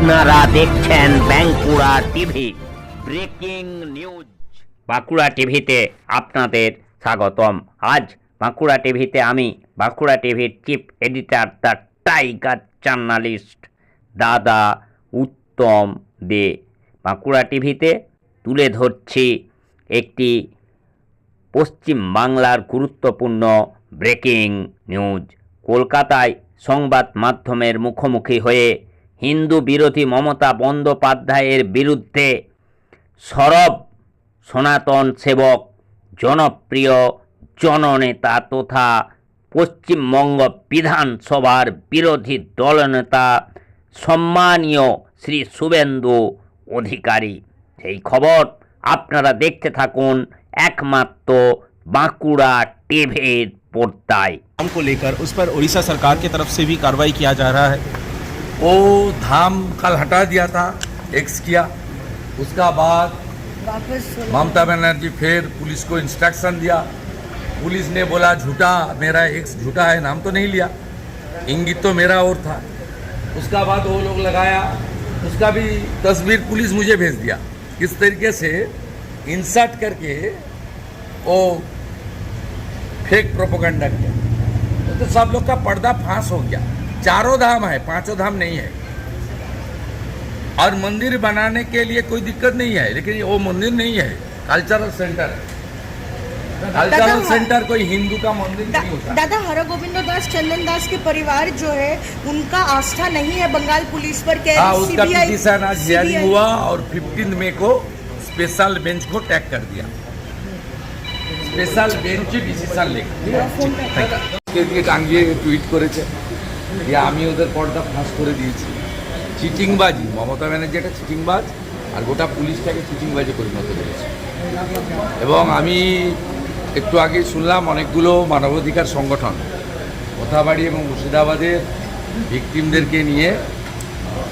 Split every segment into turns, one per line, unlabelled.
আপনারা দেখছেন Bankura TV breaking news. Bankura টিভিতে আপনাদের স্বাগতম। আজ বাঁকুড়া টিভিতে আমি বাঁকুড়া টিভির chief editor the tiger journalist দাদা উত্তম দে বাঁকুড়া টিভিতে তুলে ধরছি একটি পশ্চিম বাংলার গুরুত্বপূর্ণ ব্রেকিং নিউজ। কলকাতায় সংবাদ মাধ্যমের মুখোমুখি হয়ে হিন্দু বিরোধী মমতা বন্দ্যোপাধ্যায়ের বিরুদ্ধে সরব সনাতন সেবক, জনপ্রিয় জননেতা তথা পশ্চিমবঙ্গ বিধানসভার বিরোধী দলনেতা সম্মানীয় শ্রী শুভেন্দু অধিকারী। সেই খবর আপনারা দেখতে থাকুন একমাত্র বাঁকুড়া টিভির পর্দায়।
धाम को लेकर उस पर उड़ीसा सरकार की तरफ से भी कार्रवाई किया जा रहा है।
वो धाम कल हटा दिया था, एक्स किया। उसका बाद ममता बनर्जी फिर पुलिस को इंस्ट्रक्शन दिया। पुलिस ने बोला झूठा, मेरा एक्स झूठा है, नाम तो नहीं लिया, इंगित तो मेरा और था। उसका बाद वो लोग लगाया, उसका भी तस्वीर पुलिस मुझे भेज दिया। किस तरीके से इंसर्ट करके वो फेक प्रोपेगेंडा किया, तो सब लोग का पर्दा फांस हो गया। चारों धाम है, पांचों धाम नहीं है। और मंदिर बनाने के लिए कोई दिक्कत नहीं है, लेकिन वो मंदिर नहीं है, कल्चरल सेंटर है। कल्चरल सेंटर कोई हिंदू का मंदिर नहीं होता।
दादा, हरगोविंद दास चंदन दास के परिवार जो है उनका आस्था नहीं है बंगाल पुलिस पर।
हाँ, उसका पिटीशन आज हियरिंग हुआ और 15 मई को स्पेशल बेंच को टैग कर दिया। स्पेशल बेंच डिसीजन लेके দিয়ে টাঙ্গিয়ে টুইট করেছে যে আমি ওদের পর্দা ফাঁস করে দিয়েছি। চিটিংবাজি, মমতা ব্যানার্জি একটা চিটিংবাজ আর গোটা পুলিশটাকে চিটিংবাজি পরিণত করেছে। এবং আমি একটু আগে শুনলাম অনেকগুলো মানবাধিকার সংগঠন কোথাবাড়ি এবং মুর্শিদাবাদের ভিকটিমদেরকে নিয়ে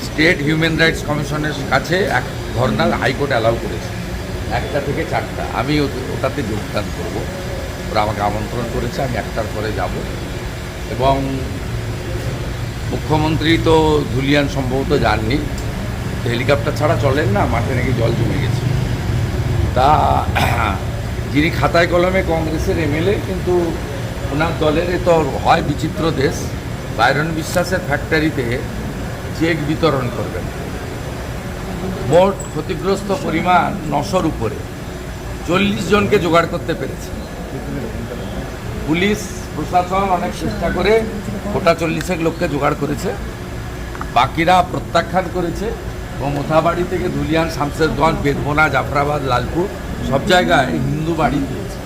স্টেট হিউম্যান রাইটস কমিশনের কাছে এক ধর্না হাইকোর্ট অ্যালাউ করেছে 1টা থেকে 4টা। আমি ওটাতে যোগদান করব। ওরা আমাকে আমন্ত্রণ করেছে, আমি 1টার পরে যাব। এবং মুখ্যমন্ত্রী তো ধুলিয়ান সম্ভবত যাননি, হেলিকপ্টার ছাড়া চলেন না, মাঠে নাকি জল জমে গেছে। তা যিনি খাতায় কলমে কংগ্রেসের এমএলএ, কিন্তু ওনার দলের তো হয় বিচিত্র দেশ, বাইরন বিশ্বাসের ফ্যাক্টরিতে চেক বিতরণ করবেন। মোট ক্ষতিগ্রস্ত পরিমাণ 900-র উপরে, 40 জনকে জোগাড় করতে পেরেছে পুলিশ প্রশাসন। অনেক চেষ্টা করে গোটা 40 লোককে জোগাড় করেছে, বাকিরা প্রত্যাখ্যান করেছে। এবং মোথাবাড়ি থেকে ধুলিয়ান, শামশেরগঞ্জ, বেদবোনা, জাফরাবাদ, লালপুর সব জায়গায় হিন্দু বাড়ি দিয়েছে,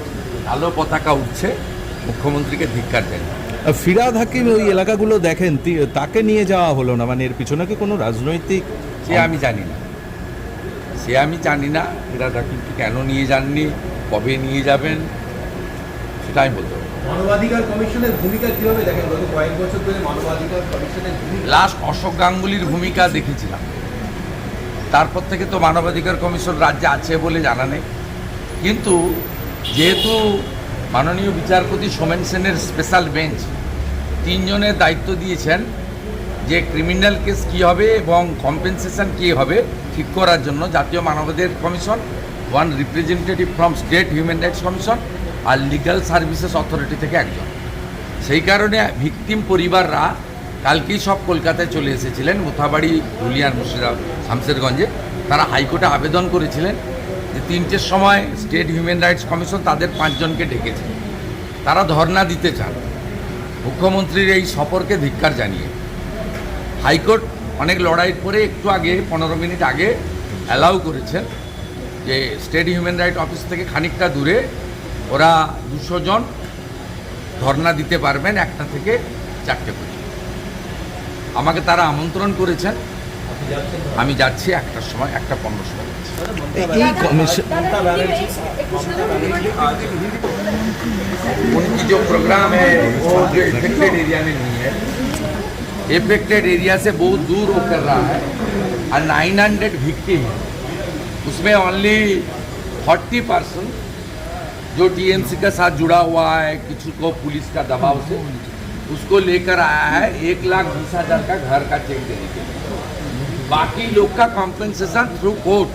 কালো পতাকা উঠছে। মুখ্যমন্ত্রীকে ধিক্কার দেন।
ফিরাদ হাকিম ওই এলাকাগুলো দেখেন, তাকে নিয়ে যাওয়া হলো না, মানে এর পিছনে কি কোনো রাজনৈতিক?
সে আমি জানি না, ফিরাদ হাকিমকে কেন নিয়ে যাননি, কবে নিয়ে যাবেন সেটা আমি বলতে পারবো।
মানবাধিকার কমিশনের ভূমিকা কিভাবে দেখেন? গত কয়েক বছর ধরে মানবাধিকার কমিশনের
লাস্ট অশোক গাঙ্গুলির ভূমিকা দেখেছিলাম, তারপর থেকে তো মানবাধিকার কমিশন রাজ্যে আছে বলে জানা নেই। কিন্তু যেহেতু মাননীয় বিচারপতি সোমেন সেনের স্পেশাল বেঞ্চ 3 জনের দায়িত্ব দিয়েছেন যে ক্রিমিনাল কেস কী হবে এবং কম্পেনসেশন কী হবে ঠিক করার জন্য, জাতীয় মানবাধিকার কমিশন, 1 representative from state human rights commission আর লিগ্যাল সার্ভিসেস অথরিটি থেকে 1 জন। সেই কারণে ভিকটিম পরিবাররা কালকেই সব কলকাতায় চলে এসেছিলেন, মোথাবাড়ি, ধুলিয়ান, মুর্শিদাবাদ, শামশেরগঞ্জে। তারা হাইকোর্টে আবেদন করেছিলেন যে 3টের সময় স্টেট হিউম্যান রাইটস কমিশন তাদের 5 জনকে ডেকেছে, তারা ধর্ণা দিতে চান। মুখ্যমন্ত্রীর এই সফরকে ধিক্কার জানিয়ে হাইকোর্ট অনেক লড়াই করে একটু আগে 15 মিনিট আগে অ্যালাউ করেছেন যে স্টেট হিউম্যান রাইট অফিস থেকে খানিকটা দূরে ওরা 200 জন ধর্ণা দিতে পারবেন 1টা থেকে 4টে পর্যন্ত। আমাকে তারা আমন্ত্রণ করেছেন, আমি যাচ্ছি 1টার সময়, 1:15 সময়। उनकी जो प्रोग्राम है वो जो इफेक्टेड एरिया में नहीं है, इफेक्टेड एरिया से बहुत दूर वो कर रहा है। और 900 विक्टिम है, उसमें ओनली 40% जो टीएमसी के साथ जुड़ा हुआ है, किसी को पुलिस का दबाव से उसको लेकर आया है 1,20,000 का घर का चेक देने के लिए। बाकी लोग का कॉम्पेंसेशन थ्रू कोर्ट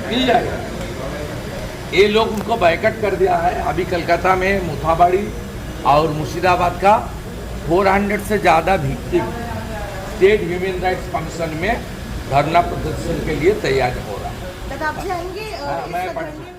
मिल जाएगा। ये लोग उनको बैकट कर दिया है। अभी कलकत्ता में मुथाबाड़ी और मुर्शिदाबाद का 400 से ज़्यादा victim state human rights commission में धरना प्रदर्शन के लिए तैयार हो रहा है।
दादा आप जाएंगे
हाँ,
इस
मैं
धरने में?